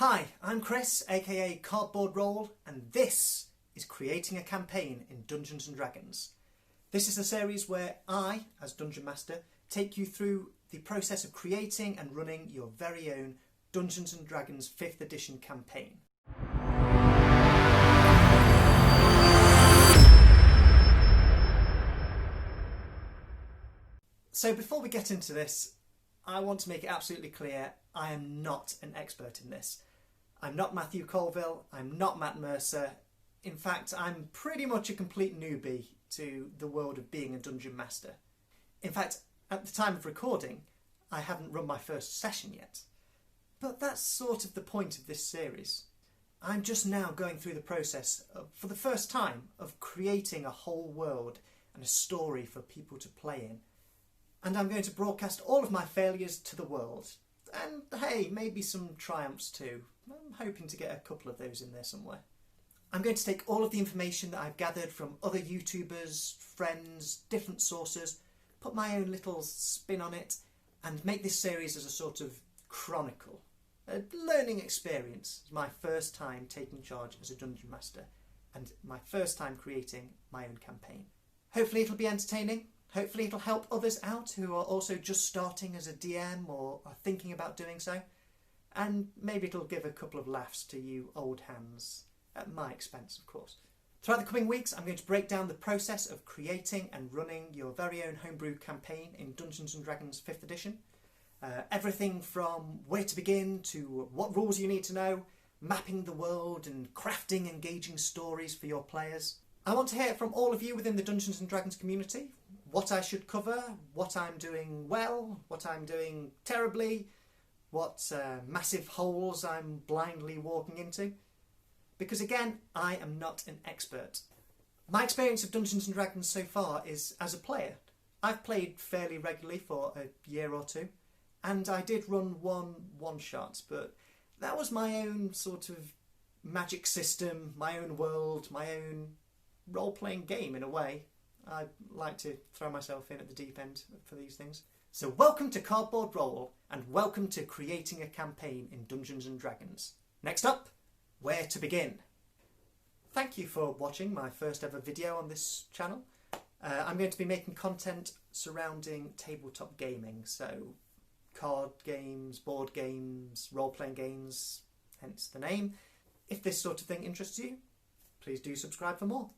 Hi, I'm Chris, aka Cardboard Roll, and this is Creating a Campaign in Dungeons & Dragons. This is a series where I, as Dungeon Master, take you through the process of creating and running your very own Dungeons & Dragons 5th edition campaign. So before we get into this, I want to make it absolutely clear I am not an expert in this. I'm not Matthew Colville, I'm not Matt Mercer. In fact, I'm pretty much a complete newbie to the world of being a Dungeon Master. In fact, at the time of recording, I haven't run my first session yet. But that's sort of the point of this series. I'm just now going through the process for the first time of creating a whole world and a story for people to play in. And I'm going to broadcast all of my failures to the world. And hey, maybe some triumphs too. I'm hoping to get a couple of those in there somewhere. I'm going to take all of the information that I've gathered from other YouTubers, friends, different sources, put my own little spin on it, and make this series as a sort of chronicle. A learning experience. It's my first time taking charge as a Dungeon Master, and my first time creating my own campaign. Hopefully it'll be entertaining. Hopefully it'll help others out who are also just starting as a DM or are thinking about doing so. And maybe it'll give a couple of laughs to you old hands, at my expense of course. Throughout the coming weeks I'm going to break down the process of creating and running your very own homebrew campaign in Dungeons & Dragons 5th edition. Everything from where to begin to what rules you need to know, mapping the world and crafting engaging stories for your players. I want to hear from all of you within the Dungeons & Dragons community. What I should cover, what I'm doing well, what I'm doing terribly, what massive holes I'm blindly walking into. Because again, I am not an expert. My experience of Dungeons & Dragons so far is as a player. I've played fairly regularly for a year or two, and I did run one-shot, but that was my own sort of magic system, my own world, my own role-playing game in a way. I like to throw myself in at the deep end for these things. So welcome to Cardboard Roll, and welcome to Creating a Campaign in Dungeons & Dragons. Next up, where to begin. Thank you for watching my first ever video on this channel. I'm going to be making content surrounding tabletop gaming, so card games, board games, role-playing games, hence the name. If this sort of thing interests you, please do subscribe for more.